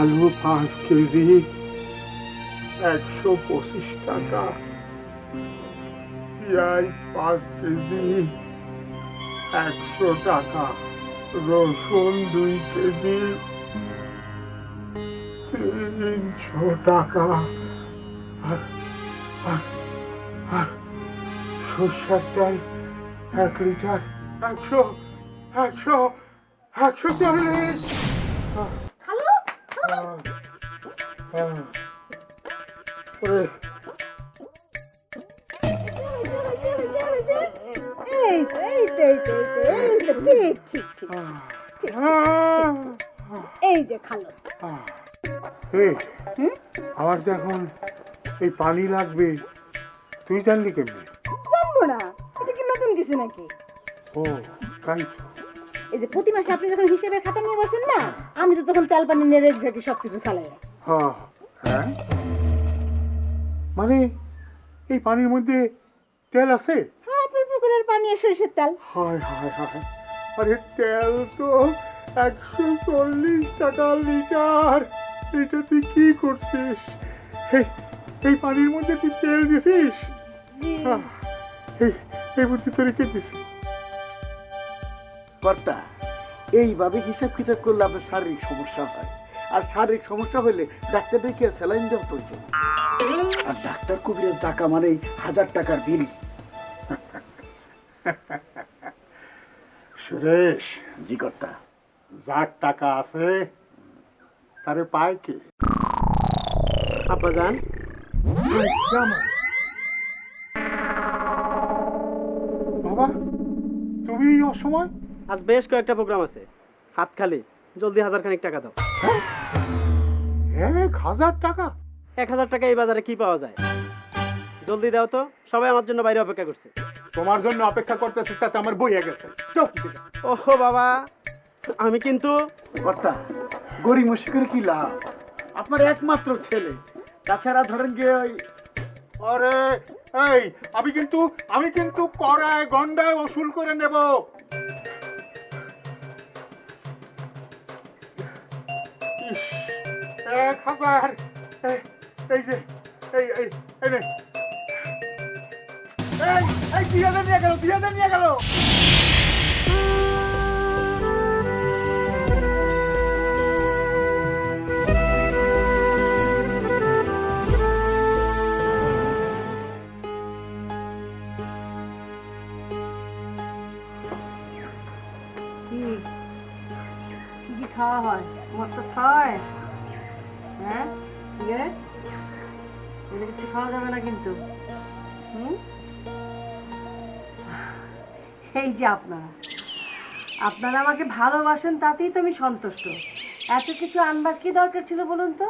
আলু 5 কেজি 125 টাকা, পেঁয়াজ 5 কেজি 100 টাকা, রসুন 2 কেজি 300 টাকা, আর আর আর সর্ষের তেল 1 লিটার 140। খালু ওরে, এই তো এই তো এই তো এই তো ঠিক ঠিক ঠিক এই যে খালু এই আমার তো এখন এই পানি লাগবে, তুই জানলি কেমনি? জানবো না, এটা কি নতুন কিছু নাকি? ও তাই তো। এই যে প্রতি মাসে আপনি যখন হিসেবের খাতা নিয়ে বসেন না, আমি তো তখন তেল পানি নেড়ে রেখে সবকিছু ফেলাই। হ্যাঁ, মানে এই পানির মধ্যে তেল আছে? হ্যাঁ, আপনার পুকুরের পানি আর সরিষার তেল। হায় হায় হায়, আরে তেল তো 140 টাকা লিটার। এটা তুই কি করছিস? এই পানির মধ্যে তুই তেল দিছিস? এই এই বুদ্ধি তোর কে দিছিস? কর্তা, এইভাবে হিসাব কিতাব করলে আপনার শারীরিক সমস্যা হয়, আর শারীরিক সমস্যা হলে ডাক্তার ডেকে স্যালাইন দেওয়া প্রয়োজন। আর ডাক্তার কবিরের টাকা মানেই 1000 টাকার বিল। সুরেশ, জি কর্তা। যার টাকা আছে তারে পায় কে? আব্বাজান, বাবা, তুমি এই অসময়? আজ বেশ কয়েকটা প্রোগ্রাম আছে, হাত খালি, জলদি 1000 খানিক টাকা দাও। 1000 টাকা? 1000 টাকা এই বাজারে কি পাওয়া যায়? জলদি দাও তো, সবাই আমার জন্য বাইরে অপেক্ষা করছে। তোমার জন্য অপেক্ষা করতেছি, তাতে আমার বইয়া গেছে। চল। ওহো বাবা, আমি কিন্তু কর্তা, গরিব মসি করে কি লাভ? আপনার একমাত্র ছেলে, তাছাড়া ধরেন গিয়ে ওই আরে এই, আমি কিন্তু কড়ায় গন্ডায় ওসুল করে নেব। ইস, 1000। এই যে এই এই এই নে। এই 2000 নিয়ে গেল, 2000 নিয়ে গেল। কি খাওয়া হয়? মদ খাওয়ায়? হ্যাঁ, সিগারেট এগুলো কিছু খাওয়া যাবে না কিন্তু। এই যে আপনারা আমাকে ভালোবাসেন, তাতেই তো আমি সন্তুষ্ট। এত কিছু আনবার কি দরকার ছিল বলুন তো?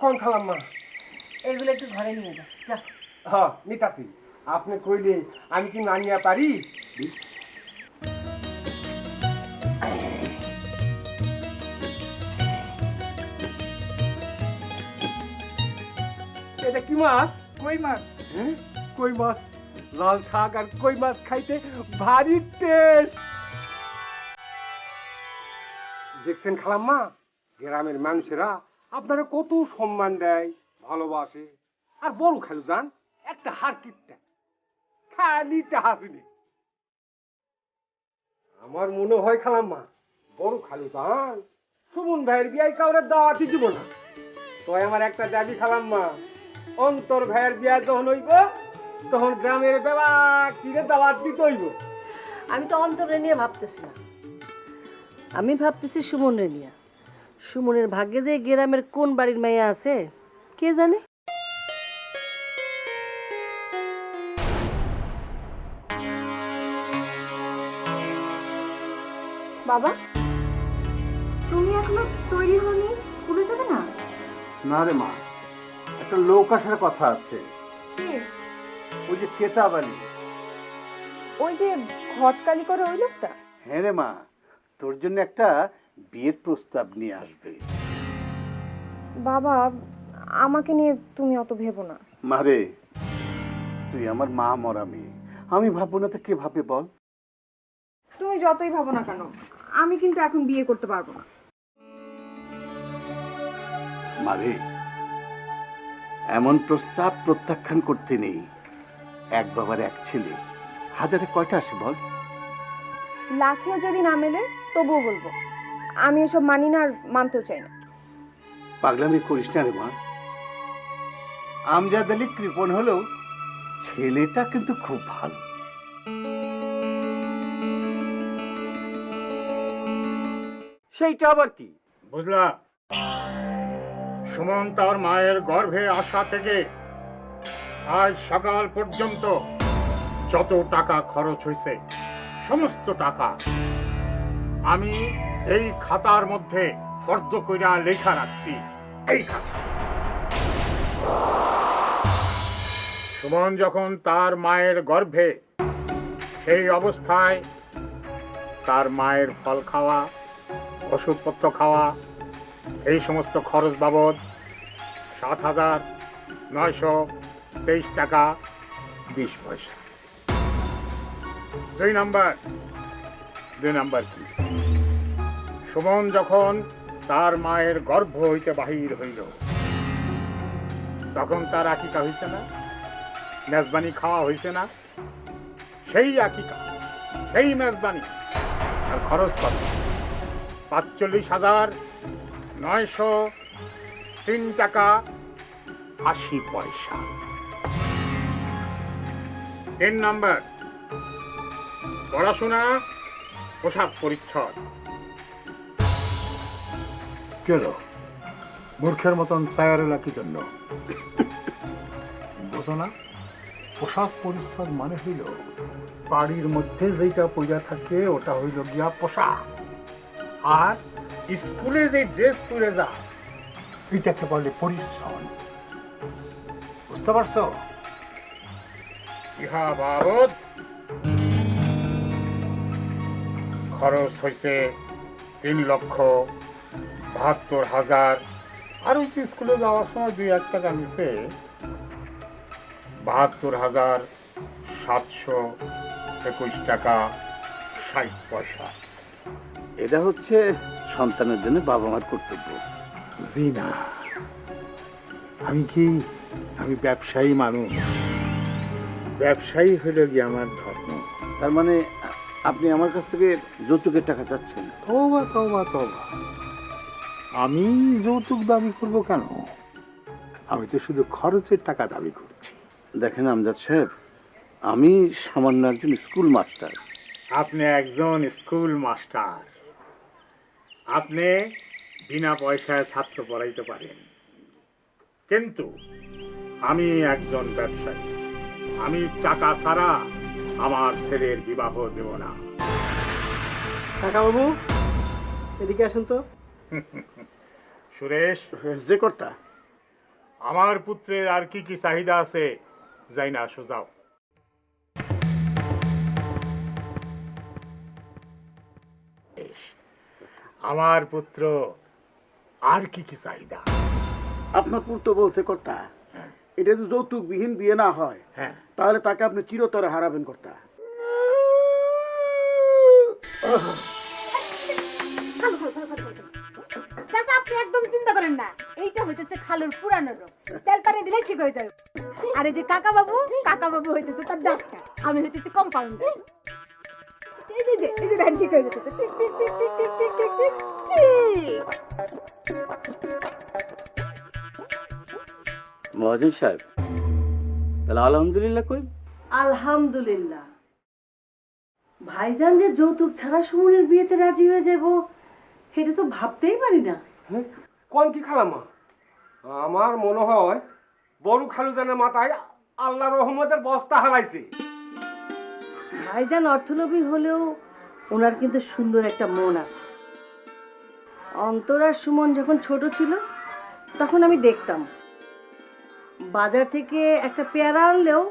কোন খালাম্মা? এগুলো একটু ঘরে নিয়ে যা। যা। হ্যাঁ, নিতাছি। আপনি কইলে আমি কি না নিয়ে পারি? এটা কি মাছ? কই মাছ? হ্যাঁ, কই মাছ। লাল শাক আর কই মাছ খাইতে ভারী টেস্ট। দেখছেন খালাম্মা, গ্রামের মানুষেরা আপনারা কত সম্মান দেয়, ভালোবাসে। আর বড় খালু যান একটা হার কিপটা খালিটা হাসিনি। আমার মনে হয় খালাম্মা, বড় খালু যান সুমন ভাইয়ের বিয়ায় কাউরে দাওয়াতই দিব না। তো আমার একটা দাবি খালাম্মা, অন্তর ভাইয়ের বিয়া যখন হইব তখন গ্রামের বেলা কিরে দাওয়াত দিতে হইব। আমি তো অন্তরে নিয়ে ভাবতেছি না, আমি ভাবতেছি সুমনের নিয়ে। সুমনের ভাগ্যে যে গ্রামের কোন বাড়ির মেয়ে আছে কে জানে। বাবা, তুমি এখনো তৈরি হওনি, স্কুলে যাবে না? না রে মা, একটা লোক আসার কথা আছে। কে? ওই যে কেতাব আলী। ওই যে ঘটকালি করে ওই লোকটা? হ্যাঁ রে মা, তোর জন্য একটা বিয়ের প্রস্তাব নিয়ে আসবে। বাবা, আমাকে নিয়ে তুমি অত ভেবো না। মারে, তুই আমার মা মরা মেয়ে, আমি ভাববো না তো কে ভাবে বল? তুমি যতই ভাবো না কেন, আমি কিন্তু এখন বিয়ে করতে পারবো না। মারে, এমন প্রস্তাব প্রত্যাখ্যান করতে নেই। এক বাবার এক ছেলে, হাজারে কয়টা আসে বল? লাখেও যদি না মেলে তবুও বলবো আমি এসব মানি না আর মানতেও চাই না। পাগলামি করিস না রে মা। আমজাদ আলী কৃপণ হলেও ছেলেটা কিন্তু খুব ভালো। সেইটা আবার কি? বুঝলা, সুমন তার মায়ের গর্ভে আসা থেকে আজ সকাল পর্যন্ত যত টাকা খরচ হয়েছে সমস্ত টাকা আমি এই খাতার মধ্যে ফর্দ কইরা লেখা রাখছি। এই খাতা সুমন যখন তার মায়ের গর্ভে, সেই অবস্থায় তার মায়ের ফল খাওয়া, ওষুধপত্র খাওয়া, এই সমস্ত খরচ বাবদ 7,923 টাকা 20 পয়সা। দুই নাম্বার কি, সুমন যখন তার মায়ের গর্ভ হইতে বাহির হইল তখন তার আকিকা হইছে না, মেজবানি খাওয়া হইছে না? সেই আকিকা, সেই মেজবানি আর খরচ কত? 45,903 টাকা 80 পয়সা। 3 নাম্বার, পড়াশোনা, পোশাক পরিচ্ছদ। কেন মূর্খের মতন সায়ারেলা কি জন্য? বোঝো না, পোশাক পরিচ্ছদ মানে হইল বাড়ির মধ্যে যেটা পইরা থাকে ওটা হইল গিয়া পোশাক, আর স্কুলে যে ড্রেস পরে যা এটাকে বলে পরিচ্ছদ। বুঝতে পারছো? ইহা বাবদ খরচ হয়েছে 3,72,000। আর ওই স্কুলে যাওয়ার সময় 2-1 টাকা নিছে, 72,721 টাকা 60 পয়সা। এটা হচ্ছে সন্তানের জন্য বাবা মার কর্তব্য। জি না, আমি ব্যবসায়ী মানুষ, ব্যবসায়ী হইল গিয়ে আমার ধর্ম। তার মানে আপনি আমার কাছ থেকে যৌতুকের টাকা চাচ্ছেন? তওবা তওবা তওবা, আমি যৌতুক দাবি করব কেন? আমি তো শুধু খরচের টাকা দাবি করছি। দেখেন আমজাদ সাহেব, আমি সামান্য একজন স্কুল মাস্টার। আপনি একজন স্কুল মাস্টার, আপনি বিনা পয়সায় ছাত্র পড়াইতে পারেন, কিন্তু আমি একজন ব্যবসায়ী। আমি টাকা ছাড়া আমার ছেলের বিবাহ দেব না। কাকা বাবু এদিকে আসুন তো। সুরেশ, যে কর্তা, আমার পুত্রের আর কি কি চাহিদা আছে যাই না সোজাও। আমার পুত্র আর কি কি চাহিদা? আপনার পুত্র বলছে কর্তা, এটা যদি যৌতুকবিহীন বিয়ে না হয় হ্যাঁ, তাহলে তাকে আপনি চিরতরে হারাবেন কর্তা। আপনি একদম চিন্তা করেন না, এইটা হইতেছে খালুর পুরানো রোগ, তেল পানি দিলে ঠিক হয়ে যাবে। আর এই যে কাকা বাবু হইতেছে তার ডাক্তার, আমি হইতেছি কম্পাউন্ডার। এই যে ধান ঠিক হয়ে যেতেছে, tick tick tick tick tick tick tick tick ঠিক। মহাজন সাহেব, তাহলে আলহামদুলিল্লাহ কই? আলহামদুলিল্লাহ, ভাইজান যে যৌতুক ছাড়া সুমনের বিয়েতে রাজি হয়ে যাব সেটা তো ভাবতেই পারি না। হ্যাঁ, কোন কি খালাম্মা? আমার মনে হয় বড় খালুজানের মাথায় আল্লাহ রহমতের বস্তা হারাইছে। ভাইজান অর্থলোভী হলেও ওনার কিন্তু সুন্দর একটা মন আছে। অন্তর আর সুমন যখন ছোট ছিল তখন আমি দেখতাম বাজার থেকে একটা পেয়ারা আনলেও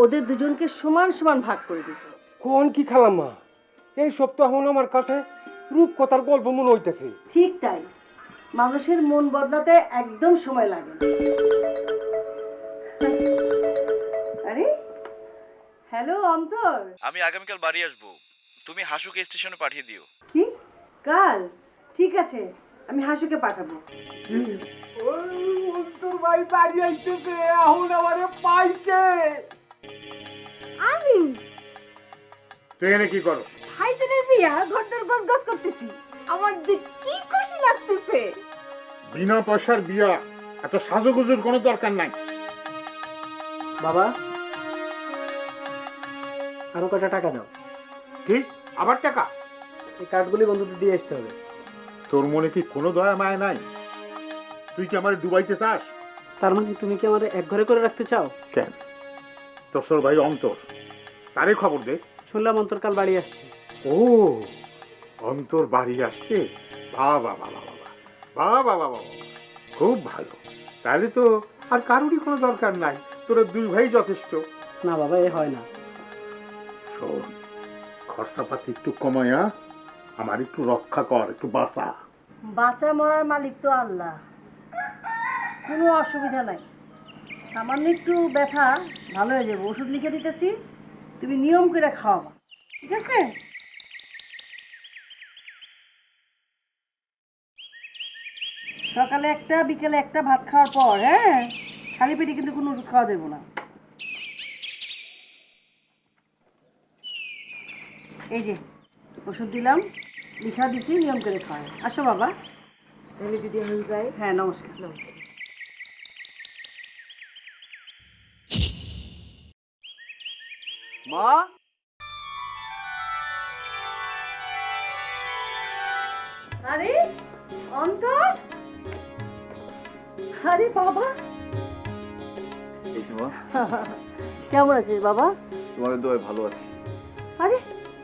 ওদের দুজনকে সমান সমান ভাগ করে দিত। কোন কি খালাম্মা? এই সপ্তাহ আমার কাছে রূপকথার গল্প মনে হইতেছে। ঠিক তাই, মানুষের মন বদলাতে একদম সময় লাগে না। আরে হ্যালো অন্তর, আমি আগামীকাল বাড়ি আসবো, তুমি হাসুকে স্টেশনে পাঠিয়ে দিও। কি কাল? ঠিক আছে, আমি হাসুকে পাঠাবো। ওই অন্তর ভাই বাড়ি আইতেছে, এখন আমারে পাইকে। আমি তুই এখানে কি করো? ভাইজানের বিয়া ঘরদর গস গস করতেছি। আমার যে কি খুশি লাগতেছে। বিনা পয়সার বিয়া, এত সাজুগুজুর কোনো দরকার নাই। বাবা, আরো কটা টাকা দাও। কি আবার টাকা? এই কার্ডগুলি বন্ধুদের দিয়ে আসতে হবে। তোর মনে কি কোনো দয়া মায়া নাই? তুই কি আমার ডুবাইতে চাস? তার মানে তুমি কি আমার এক ঘরে করে রাখতে চাও? কেন? তোর ভাই অন্তর, তারে খবর দে। শুনলাম অন্তরকাল বাড়ি আসছে। ও, অন্তর বাড়ি আসছে? বাবা বাবা বাবা বাবা বাবা বাবা, খুব ভালো। তাহলে তো আর কারোরই কোনো দরকার নাই, তোরা দুই ভাই যথেষ্ট। না বাবা, এ হয় না। শোন, খরচাপাতি একটু কমায়া আমার একটু রক্ষা কর, একটু বাঁচা। বাঁচা মরার মালিক তো আল্লাহ, কোনো অসুবিধা নাই। সামান্য একটু ব্যথা ভালো হয়ে যাবে, ওষুধ লিখে দিতেছি, তুমি নিয়ম করে খাওয়াবা, ঠিক আছে? সকালে একটা, বিকেলে একটা ভাত খাওয়ার পর, হ্যাঁ? খালি পেটে কিন্তু কোনো ওষুধ খাওয়া যাবে না। এই যে ওষুধ দিলাম, লিখা দিছি, নিয়ম করে খাওয়াই। আসো বাবা। তাহলে দিদি হয়ে যায়। হ্যাঁ, নমস্কার নমস্কার। মা, আরে অন্তর, আরে বাবা, এই তো মা, কেমন আছিস বাবা? তোমার দোয়ায় ভালো আছি। আরে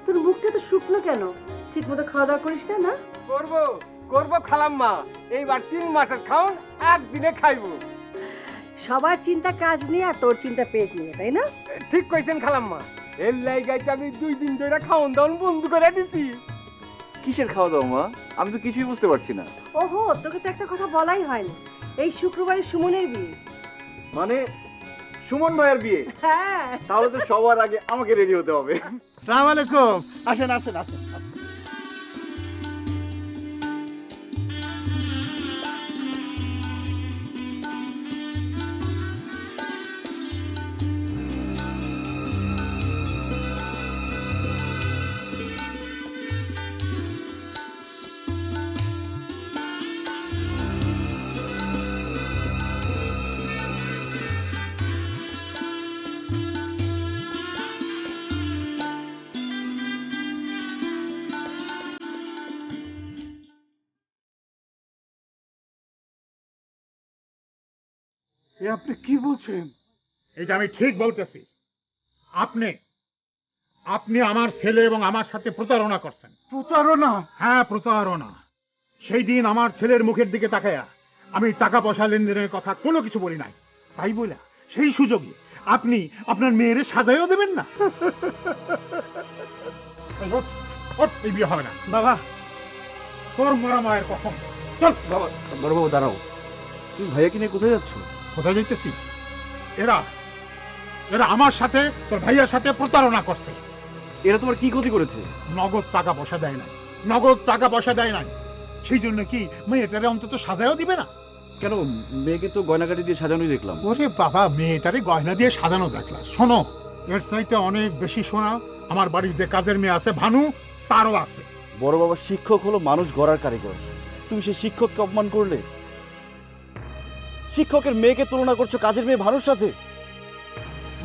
তোর মুখটা তো শুকনো কেন? ঠিক মতো খাওয়া দাওয়া করিস না? না করবো করবো খালাম্মা, এইবার 3 মাসের খাওন একদিনে খাইবো। সবার চিন্তা কাজ নিয়ে আর তোর চিন্তা পেট নিয়ে, তাই না? ঠিক কইছেন খালাম্মা, এর লাইগাইতে আমি 2 দিন ধরে খাওন দাওন বন্ধ করে দিছি। কিসের খাওয়া দাওয়া মা? আমি তো কিছুই বুঝতে পারছি না। ওহো, তোকে তো একটা কথা বলাই হয়নি, এই শুক্রবারে সুমনের বিয়ে। মানে সুমন ভাইয়ের বিয়ে? হ্যাঁ। তাহলে তো সবার আগে আমাকে রেডি হতে হবে। আসসালামু আলাইকুম। আসেন আসেন আসেন। এ আপনি কি বলছেন? এটা আমি ঠিক বলতেছি। আপনি আপনি আমার ছেলে এবং আমার সাথে প্রতারণা করছেন। প্রতারণা? হ্যাঁ, প্রতারণা। সেই দিন আমার ছেলের মুখের দিকে তাকায়া আমি টাকা পয়সা লেনদেনের কথা কোনো কিছু বলি নাই, তাই বলে সেই সুযোগে আপনি আপনার মেয়েরে সাজাইও দেবেন না? এই ওঠ, ওঠ, এই বিয়ে হবে না। বাবা, তোর মরা মায়ের কসম। চল। বাবা, বড় বাবু দাঁড়াও, তুমি ভাইয়া কিনে কোথায় যাচ্ছ? কোথায় যাইতেছি? এরা এরা আমার সাথে, তোর ভাইয়ার সাথে প্রতারণা করছে। এরা তোমার কি ক্ষতি করেছে? নগদ টাকা পয়সা দেয় নাই, নগদ টাকা পয়সা দেয় নাই। সেই জন্য কি মেয়েটারে অন্তত সাজায়ও দিবে না? কেন, মেয়েকে তো গয়নাগাটি দিয়ে সাজানোই দেখলাম। ওরে বাবা, মেয়েটারে গয়না দিয়ে সাজানো দেখলা? শোনো, এর চাইতে অনেক বেশি শোনা আমার বাড়ির যে কাজের মেয়ে আছে ভানু, তারও আছে। বড় বাবা, শিক্ষক হলো মানুষ গড়ার কারিগর, তুমি সেই শিক্ষককে অপমান করলে। শিক্ষকের মেয়েকে তুলনা করছো কাজের মেয়ে ভানুর সাথে।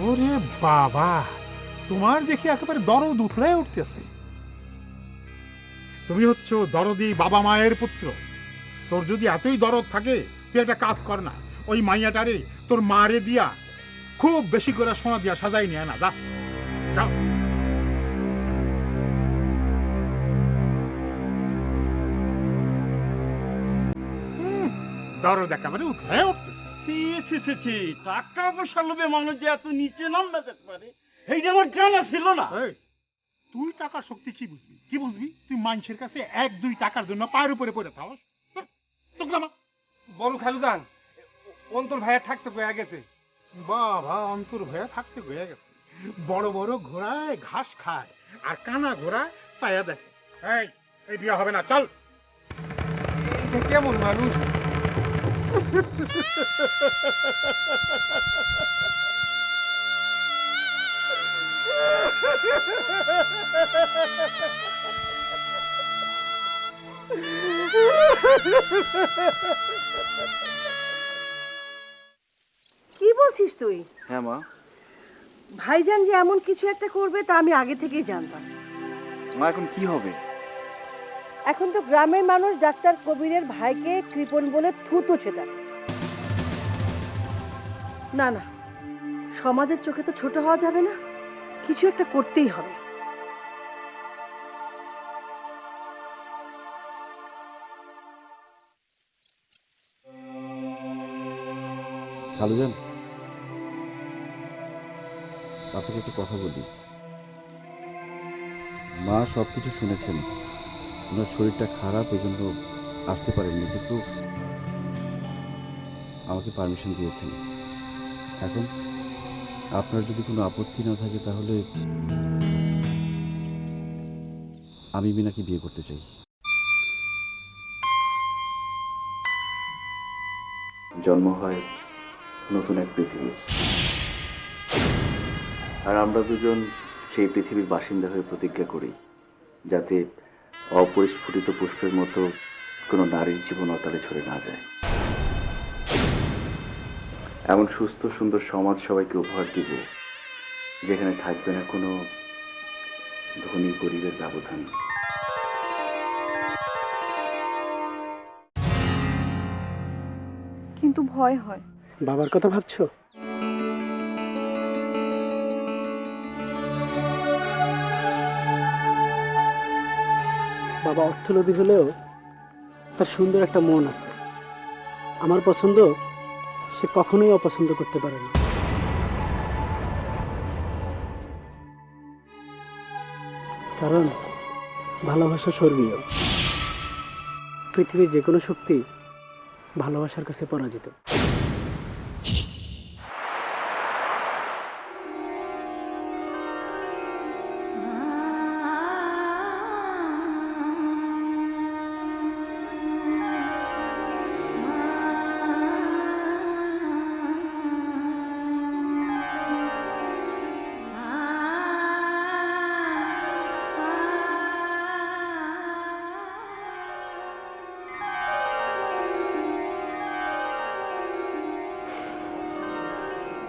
ওরে বাবা, তোমার দেখি একেবারে দরদ উঠলে উঠতেছে। তুমি হচ্ছ দরদি বাবা মায়ের পুত্র। তোর যদি এতই দরদ থাকে, তুই একটা কাজ কর না, ওই মাইয়াটারে তোর মারে দিয়া খুব বেশি করে সোনা দিয়া সাজাই নিয়ে না, যা যাও। দরদ একেবারে উঠলে উঠতেছে। টাকা পয়সা লোভে মানুষ যে এত নিচে নামতে যেতে পারে এইটা আমার জানা ছিল না। এই, তুই টাকার শক্তি কি বুঝবি? কি বুঝবি? তুই মানুষের কাছে 1-2 টাকার জন্য পায়ের উপরে পড়ে থাকস। তোকে জামা বড় খালু যান, অন্তর ভাইয়া থাকতে কয়ে গেছে। বাবা, অন্তর ভয়ে থাকতে হয়ে গেছে। বড় বড় ঘোড়ায় ঘাস খায় আর কানা ঘোড়া ছায়া দেখে। এই বিয়ে হবে না, চল। থেকে কেমন মানুষ। কি বলছিস তুই? হ্যাঁ মা। ভাইজান যে এমন কিছু একটা করবে তা আমি আগে থেকেই জানতাম। মা এখন কি হবে? এখন তো গ্রামের মানুষ ডাক্তার কবিরের ভাইকে কৃপণ বলে থুতু ছেটা। না না, সমাজের চোখে তো ছোট হওয়া যাবে না, কিছু একটা করতেই হবে। খালুজান, আপনাকে একটু কথা বলি। মা সব কিছু শুনেছেন, ওনার শরীরটা খারাপ, এই জন্য আসতে পারেননি, কিন্তু আমাকে পারমিশন দিয়েছেন। এখন আপনার যদি কোনো আপত্তি না থাকে তাহলে আমি মিনাকে বিয়ে করতে চাই। জন্ম হয় নতুন এক পৃথিবীর, আর আমরা দুজন সেই পৃথিবীর বাসিন্দা হয়ে প্রতিজ্ঞা করি যাতে অপরিস্ফুটিত পুষ্পের মতো কোনো নারীর জীবন অকালে ছড়ে না যায়। এমন সুস্থ সুন্দর সমাজ সবাইকে উপহার দিব যেখানে থাকবে না কোনো ধনী গরিবের ব্যবধান। কিন্তু ভয় হয়। বাবার কথা ভাবছো? বাবা অর্থলোভী হলেও তার সুন্দর একটা মন আছে। আমার পছন্দ সে কখনোই অপছন্দ করতে পারে না। কারণ ভালোবাসা স্বর্গীয়। পৃথিবীর যে কোনো শক্তি ভালোবাসার কাছে পরাজিত।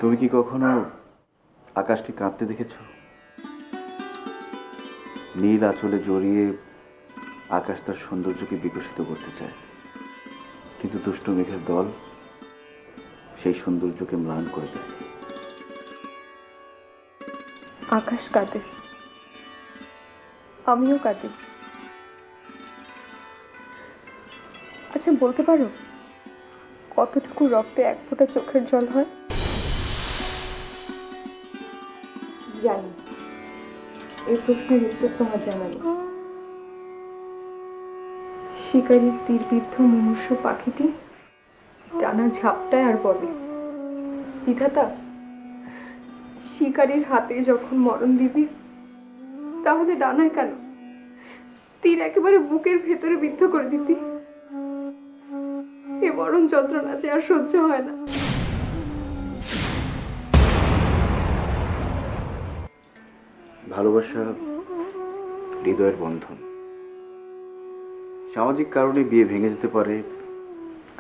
তুমি কি কখনো আকাশকে কাঁদতে দেখেছো? নীল আঁচলে জড়িয়ে আকাশ তার সৌন্দর্যকে বিকশিত করতে চায়, কিন্তু দুষ্ট মেঘের দল সেই সৌন্দর্যকে ম্লান করে দেয়। আকাশ কাঁদে, আমিও কাঁদি। আচ্ছা বলতে পারো কতটুকু রক্তে এক ফোঁটা চোখের জল হয়? জানি, এই প্রশ্নের উত্তর তোমার জানা নেই। শিকারীর তীরবিদ্ধ মুমূর্ষু পাখিটি ডানা ঝাপটায় আর বলে, বিধাতা, শিকারীর হাতে যখন মরণ দিবি তাহলে ডানায় কেন, তীর একেবারে বুকের ভেতরে বিদ্ধ করে দিতি। এ মরণ যন্ত্রণা যে আর সহ্য হয় না। ভালোবাসা হৃদয়ের বন্ধন। সামাজিক কারণে বিয়ে ভেঙে যেতে পারে,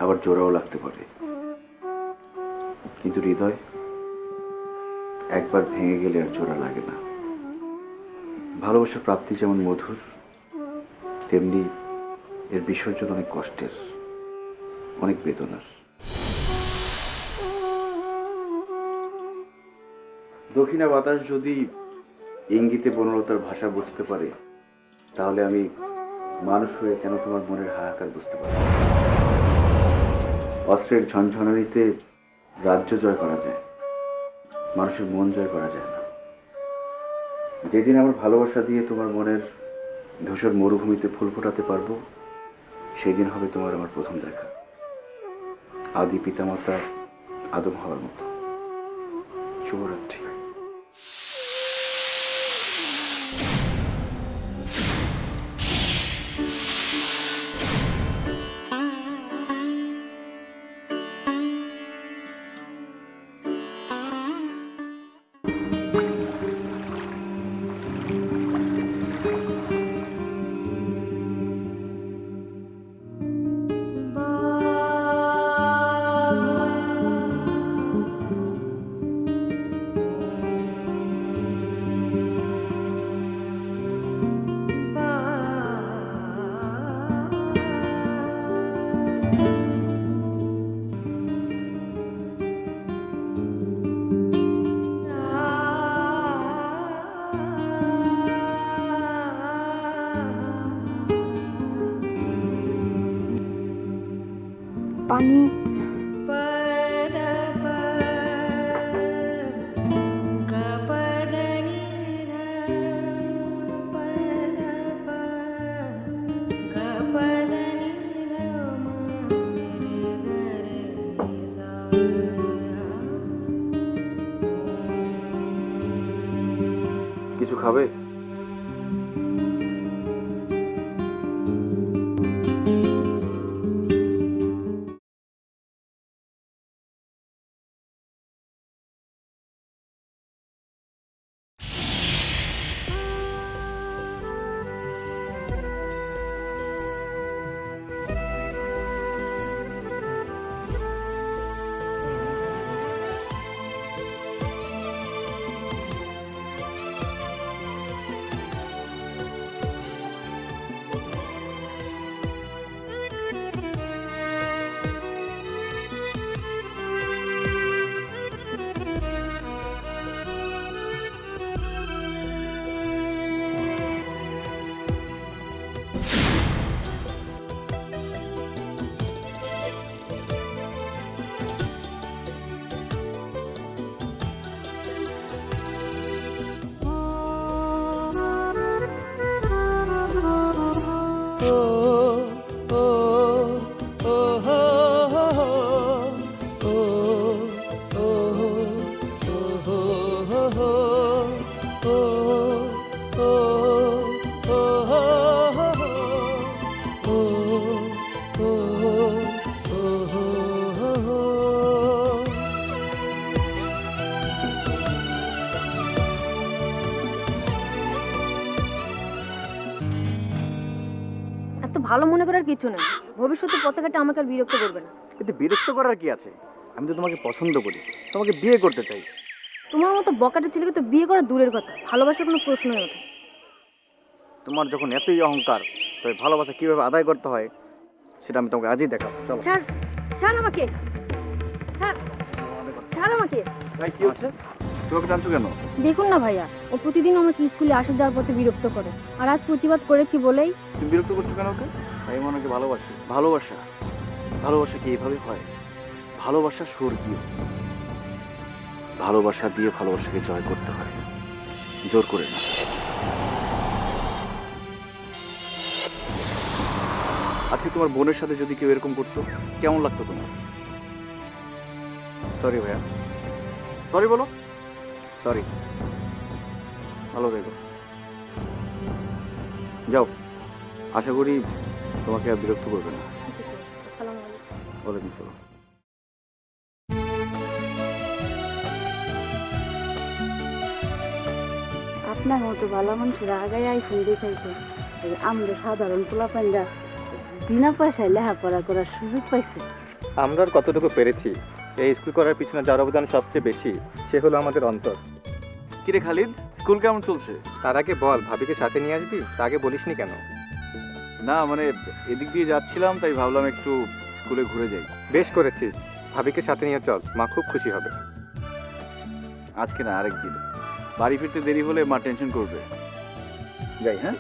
আবার জোড়াও লাগতে পারে, কিন্তু হৃদয় একবার ভেঙে গেলে আর জোড়া লাগে না। ভালোবাসার প্রাপ্তি যেমন মধুর, তেমনি এর বিসর্জন অনেক কষ্টের, অনেক বেদনার। দক্ষিণা বাতাস যদি ইঙ্গিতে বনলতার ভাষা বুঝতে পারে, তাহলে আমি মানুষ হয়ে কেন তোমার মনের হাহাকার বুঝতে পারি। অস্ত্রের ঝনঝনানিতে রাজ্য জয় করা যায়, মানুষের মন জয় করা যায় না। যেদিন আমার ভালোবাসা দিয়ে তোমার মনের ধূসর মরুভূমিতে ফুল ফোটাতে পারবো, সেই দিন হবে তোমার আমার প্রথম দেখা, আদি পিতামাতা আদম হওয়ার মতো। শুভরাত্রি। পানি কিছু খাবে? এত ভালো মনে করার কিছু নেই। ভবিষ্যতে পতাকাটা আমাকে আর বিরক্ত করবে না। কিন্তু বিরক্ত করার কি আছে? আমি তো তোমাকে পছন্দ করি, তোমাকে বিয়ে করতে চাই। তোমার মতো বকাটে ছেলেকে তো বিয়ে করা দূরের কথা, ভালোবাসার কোনো প্রশ্নই ওঠে। তোমার যখন এতই অহংকার, তবে ভালোবাসা কিভাবে আদায় করতে হয় সেটা আমি তোমাকে আজই দেখাবো। চলো। ছাড়, ছাড় আমাকে, ছাড়, ছাড় আমাকে। ভাই কি হচ্ছে? তোমাকে টানছো কেন? দেখুন না ভাইয়া, ও প্রতিদিন আমাকে স্কুলে আসা যাওয়ার পথে বিরক্ত করে, আর আজ প্রতিবাদ করেছি বলেই। তুমি বিরক্ত করছো কেন ওকে? ভাই মনে কি ভালোবাসি? ভালোবাসা, ভালোবাসা কি এইভাবে হয়? ভালোবাসা স্বর্গীয়। ভালোবাসা দিয়ে ভালোবাসাকে জয় করতে হয়, জোর করে না। আজকে তোমার বোনের সাথে যদি কেউ এরকম করতো কেমন লাগতো তোমার? সরি ভাইয়া, সরি বলো। সরি। ভালো থেকো, যাও। আশা করি তোমাকে আর বিরক্ত করবে না। আসসালামু আলাইকুম। ওয়ালাইকুম আসসালাম। আপনার মতো ভালো মানুষের আগায় আইসেন দেখাইছে আমরা সাধারণ পোলাপাইনরা বিনা পয়সায় লেখাপড়া করার সুযোগ পাইছে। আমরা আর কতটুকু পেরেছি। এই স্কুল করার পিছনে যার অবদান সবচেয়ে বেশি সে হলো আমাদের অন্তর। কিরে খালিদ, স্কুল কেমন চলছে? তার আগে বল, ভাবিকে সাথে নিয়ে আসবি? তা আগে বলিসনি কেন? না মানে এদিক দিয়ে যাচ্ছিলাম, তাই ভাবলাম একটু স্কুলে ঘুরে যাই। বেশ করেছিস, ভাবিকে সাথে নিয়ে চল, মা খুব খুশি হবে। আজকে না, আরেকদিন। বাড়ি ফিরতে দেরি হলে মা টেনশন করবে। যাই, হ্যাঁ?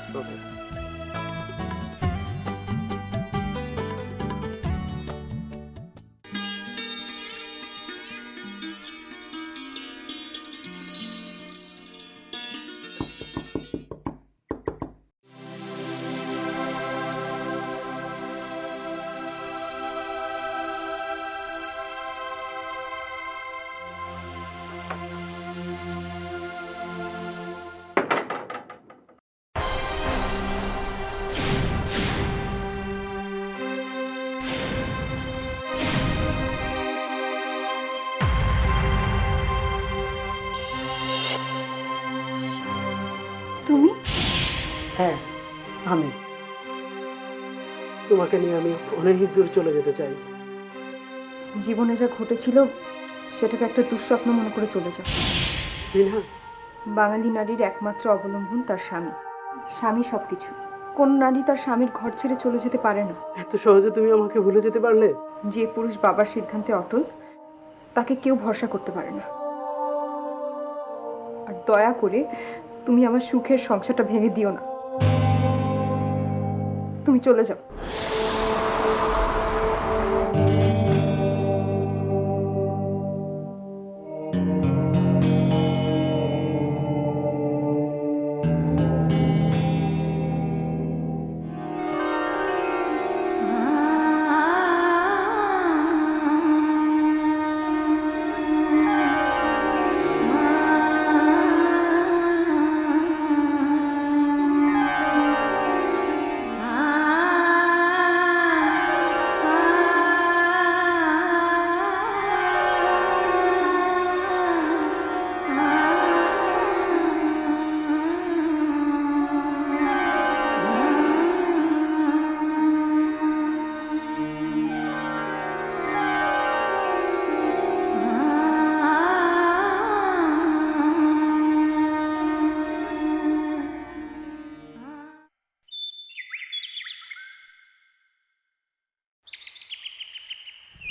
তুমি? হ্যাঁ, আমি তোমাকে নিয়ে আমি অনেক দূর চলে যেতে চাই। জীবনে যা ঘটেছিল সেটাকে একটা দুঃস্বপ্ন মনে করে চলে যাও। বিনা, বাঙালি নারীর একমাত্র অবলম্বন তার স্বামী। স্বামী সবকিছু। কোন নারী তার স্বামীর ঘর ছেড়ে চলে যেতে পারে না। এত সহজে তুমি আমাকে ভুলে যেতে পারলে? যে পুরুষ বাবার সিদ্ধান্তে অটল তাকে কেউ ভরসা করতে পারে না। আর দয়া করে তুমি আমার সুখের সংসারটা ভেঙে দিও না। তুমি চলে যাও।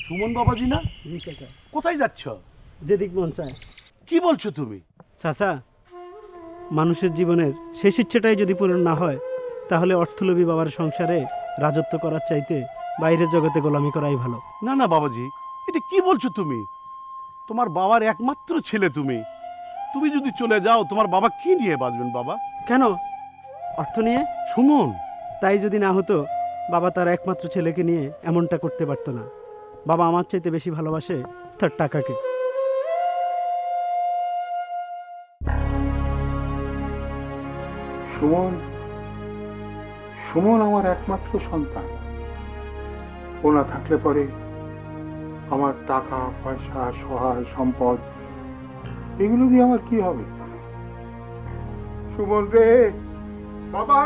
সুমন বাবাজি না? জি চাচা। কোথায় যাচ্ছ? যেদিক মন চায়। কি বলছো তুমি? চাচা, মানুষের জীবনের শেষ ইচ্ছেটাই যদি পূরণ না হয়, তাহলে অর্থলোভী বাবার সংসারে রাজত্ব করার চাইতে বাইরের জগতে গোলামি করাই ভালো। না না বাবাজি, এটা কি বলছো তুমি? তোমার বাবার একমাত্র ছেলে তুমি। তুমি যদি চলে যাও, তোমার বাবা কি নিয়ে বাঁচবেন বাবা? কেন? অর্থ নিয়ে? সুমন, তাই যদি না হতো, বাবা তার একমাত্র ছেলেকে নিয়ে এমনটা করতে পারতো না। বাবা আমার চাইতে বেশি ভালোবাসে তার টাকাকে। সুমন, সুমন আমার একমাত্র সন্তান। ও না থাকলে পরে আমার টাকা পয়সা, সহায় সম্পদ, এগুলো দিয়ে আমার কি হবে? সুমন রে, বাবা,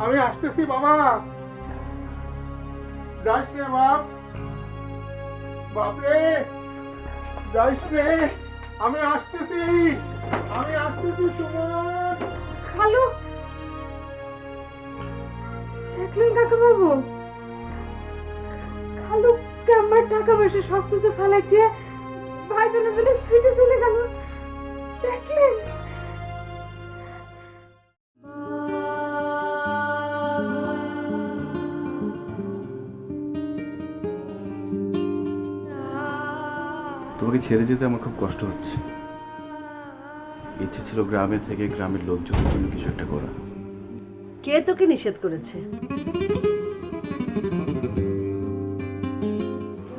আমি আসতেছি বাবা। যাইস রে বাপ, বাপরে যাইস রে, আমি আসতেছি, আমি আসতেছি সুমন। খালু, দেখলেন কাকা বাবু, খালু আমার টাকা পয়সা সব কিছু ফেলাইছে ভাইজানের জন্য সুইটে চলে গেল, দেখলেন? তোমাকে ছেড়ে যেতে আমার খুব কষ্ট হচ্ছে। ইচ্ছে ছিল গ্রামে থেকে গ্রামের লোকজনের জন্য কিছু একটা করা। কে তোকে নিষেধ করেছে?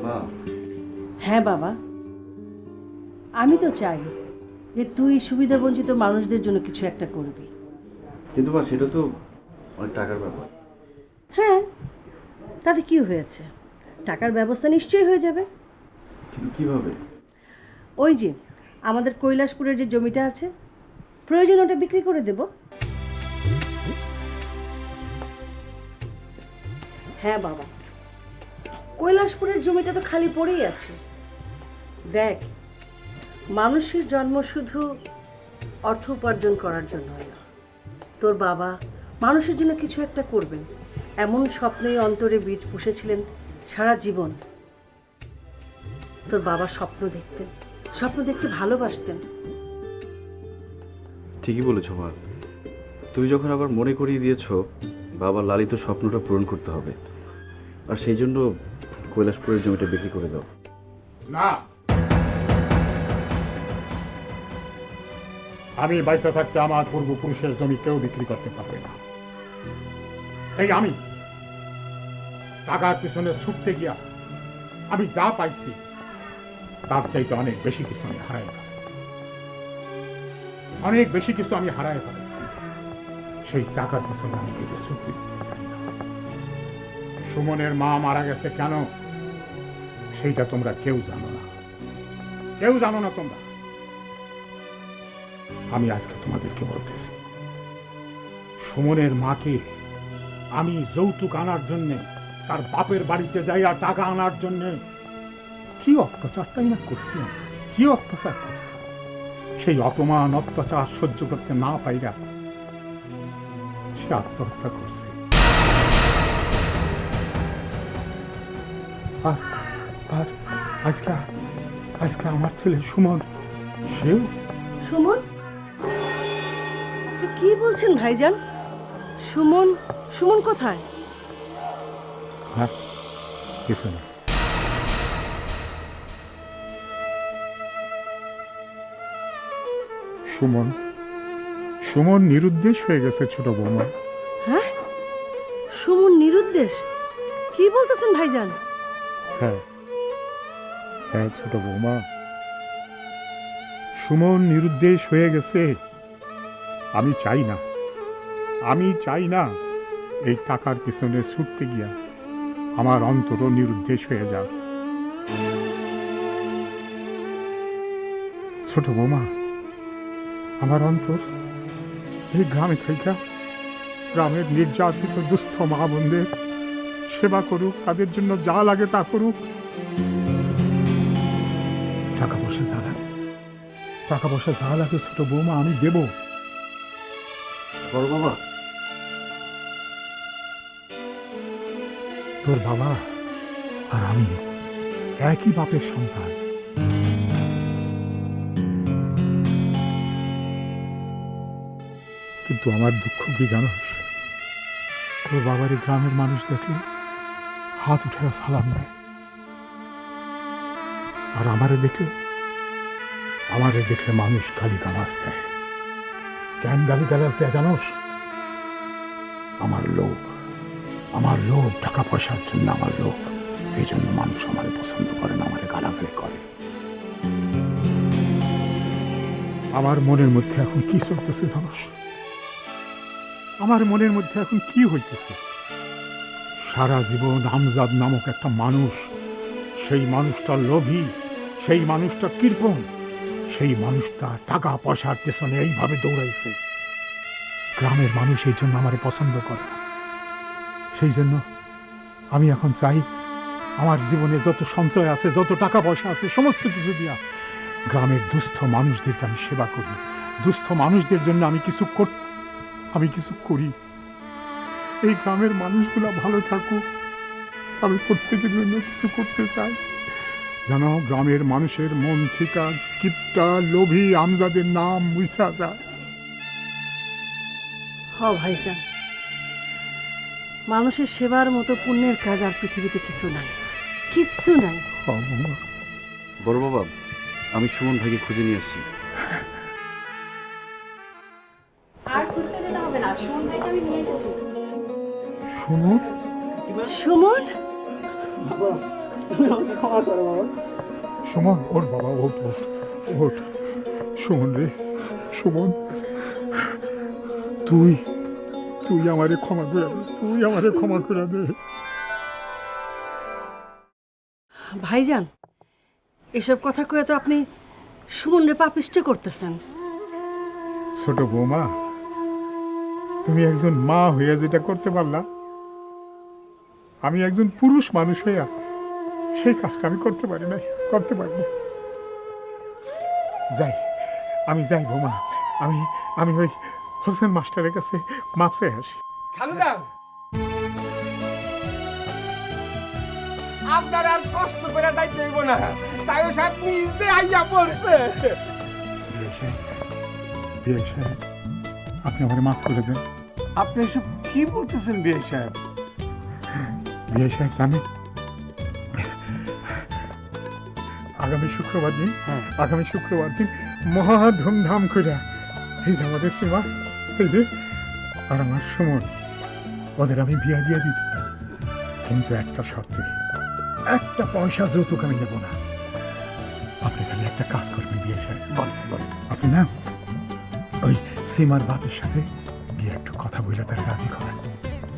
মা, হ্যাঁ বাবা, আমি তো চাই যে তুই সুবিধাবঞ্চিত মানুষদের জন্য কিছু একটা করবি। কিন্তু মা, সেটা তো অনেক টাকার ব্যাপার। হ্যাঁ, তাতে কি হয়েছে? টাকার ব্যবস্থা নিশ্চয়ই হয়ে যাবে। কিন্তু কিভাবে? ওই যে আমাদের কৈলাসপুরের যে জমিটা আছে, প্রয়োজন ওটা বিক্রি করে দেব। হ্যাঁ বাবা, কৈলাসপুরের জমিটা তো খালি পড়েই আছে। দেখ, মানুষের জন্ম শুধু অর্থ উপার্জন করার জন্য না। তোর বাবা মানুষের জন্য কিছু একটা করবেন এমন স্বপ্নেই অন্তরে বীজ পুষেছিলেন সারা জীবন। তোর বাবা স্বপ্ন দেখতেন, স্বপ্ন দেখতে ভালোবাসতেন। ঠিকই বলেছো মা। তুমি যখন আবার মনে করিয়ে দিয়েছো বাবার লালিত স্বপ্নটা পূরণ করতে হবে, আর সেই জন্য কৈলাসপুরের জমিটা বিক্রি করে দাও। না, আমি বাইসা থাকতে আমার পূর্বপুরুষের জমি কেউ বিক্রি করতে পারবে না। এই আমি টাকার পিছনে ছুটতে গিয়া আমি যা পাইছি তার চাইতে অনেক বেশি কিছু আমি হারাই ফেলেছি। অনেক বেশি কিছু আমি হারাই ফেলেছি। সেই টাকার পিছনে আমি কিছু ছুটতে পারি না। সুমনের মা মারা গেছে কেন, সেইটা তোমরা কেউ জানো না, কেউ জানো না তোমরা। আমি আজকে তোমাদেরকে বলতেছি, সুমনের মাকে আমি যৌতুক আনার জন্য, তার বাপের বাড়িতে যাইয়া টাকা আনার জন্য কি অত্যাচারটাই না করছি, কি অত্যাচার করছি। সেই অপমান অত্যাচার সহ্য করতে না পাইরা সে আত্মহত্যা করছে। আর আজকে আমার ছেলে সুমন, সেও। সুমন? আপনি কি বলছেন ভাইজান? সুমন, সুমন কোথায়? হ্যাঁ, কিছু না। সুমন, সুমন নিরুদ্দেশ হয়ে গেছে ছোট বৌমা। হ্যাঁ, সুমন নিরুদ্দেশ? কি বলতেছেন ভাইজান? হ্যাঁ হ্যাঁ ছোট বৌমা, সুমন নিরুদ্দেশ হয়ে গেছে। আমি চাই না এই টাকার পিছনে ছুটতে গিয়া আমার অন্তরও নিরুদ্দেশ হয়ে যাক। ছোট বৌমা, আমার অন্তর এই গ্রামে থাইকা গ্রামের নির্যাতিত দুস্থ মা বোনদের সেবা করুক, তাদের জন্য যা লাগে তা করুক। টাকা পয়সা যা লাগে ছোট বৌমা আমি দেব। বড় বাবা, তোর বাবা আর আমি একই বাপের সন্তান। কিন্তু আমার দুঃখ কি জানোস, তোর বাবার এই গ্রামের মানুষ দেখলে হাত উঠে সালাম দেয়, আর আমারে দেখলে মানুষ গালি গালাজ দেয়। কেন গালি গালাজ দেয় জানোস? আমার লোভ, টাকা পয়সার জন্য আমার লোভ। এই জন্য মানুষ আমারে পছন্দ করে না, আমারে গালাগালি করে। আমার মনের মধ্যে এখন কি চলতেছে জানোস? আমার মনের মধ্যে এখন কি হইতেছে? সারা জীবন আমজাদ নামক একটা মানুষ, সেই মানুষটা লোভী, সেই মানুষটা কৃপণ, সেই মানুষটা টাকা পয়সার পেছনে এইভাবে দৌড়াইছে। গ্রামের মানুষ এই জন্য আমারে পছন্দ করে না। সেই জন্য আমি এখন চাই আমার জীবনে যত সঞ্চয় আছে, যত টাকা পয়সা আছে, সমস্ত কিছু দিয়া গ্রামের দুস্থ মানুষদেরকে আমি সেবা করি। দুস্থ মানুষদের জন্য আমি কিছু করি। এই গ্রামের মানুষগুলো ভালো থাকুক, আমি প্রত্যেকের জন্য কিছু করতে চাই। যেন গ্রামের মানুষের মন থেকে কিপটা লোভী আমজাদের নাম মুছা যায়। ভাইজান, মানুষের সেবার মতো পুণ্যের কাজ আর পৃথিবীতে কিছু নাই, কিচ্ছু নাই। বড় বাবা, আমি সুমন ভাইকে খুঁজে নিয়ে আসছি। আর খুঁজতে যেতে হবে না, সুমন ভাইকে আমি নিয়ে এসেছি। সুমন, সুমন, ওর বাবা, ওঠ। সুমন রে, সুমন, তুই আমারে ক্ষমা করে দে। ভাইজান, এসব কথা কয়ে তো আপনি সুমনরে পাপিষ্ট করতেছেন। ছোট বৌমা, তুমি একজন মা হইয়া যেটা করতে পারলা, আমি একজন পুরুষ মানুষ হইয়া সেই কাজটা আমি করতে পারি আমি যাই বৌমা, আমি ওই হোসেন মাস্টারের কাছে মাপ চেয়ে আসি। খালুজান, আপনার আর কষ্ট করে যাইতে হইব না, তাই সাহেব নিজে আইয়া পড়ছে। বিআই সাহেব, আপনি আমাকে মাফ করে দেন। আপনি এসব কি বলতেছেন বিআই সাহেব? বিআই সাহেব জানেন, আগামী শুক্রবার দিন মহা ধুমধাম করে এই যে আমাদের সীমা, এই যে আর আমার সুমন, ওদের আমি বিয়া দিয়ে দিতে চাই। কিন্তু একটা শর্তে, একটা পয়সা যৌতুক আমি নেব না। আপনি খালি একটা কাজ করবেন বিআই সাহেব। আপনি না ওই সীমার বাপের সাথে গিয়ে একটু কথা বলে তার রাজি করেন।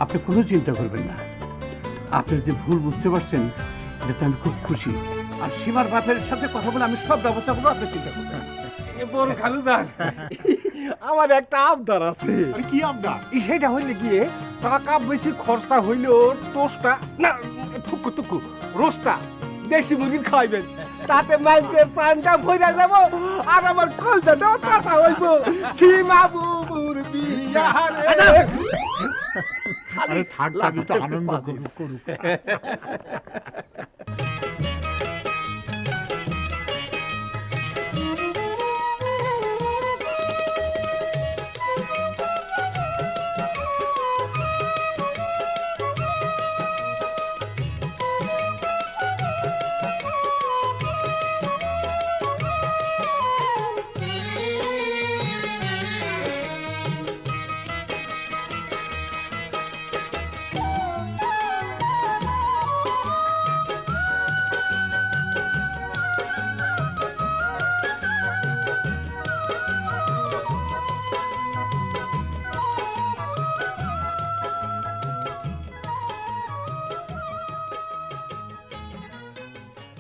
আপনি কোনো চিন্তা করবেন না। আপনি যে ভুল বুঝতে পারছেন এটাতে আমি খুব খুশি। আর সীমার বাপের সাথে কথা বলে আমি সব ব্যবস্থা করবো, আপনি চিন্তা করবেন না। বড় খালুজান, আমার একটা আবদার আছে। কি আবদার? সেটা হইলে গিয়ে টাকা বেশি খরচা হইলেও টোস্টটা না, টুকু রোস্টটা দেশি মুরগি খাইবেন, তাতে মানুষের প্রাণটা ভরে যাব আর আমার কলজাটাও কথা হইব। সীমা বুবুর বিয়া রে। আরে থাক, আনন্দ করুক।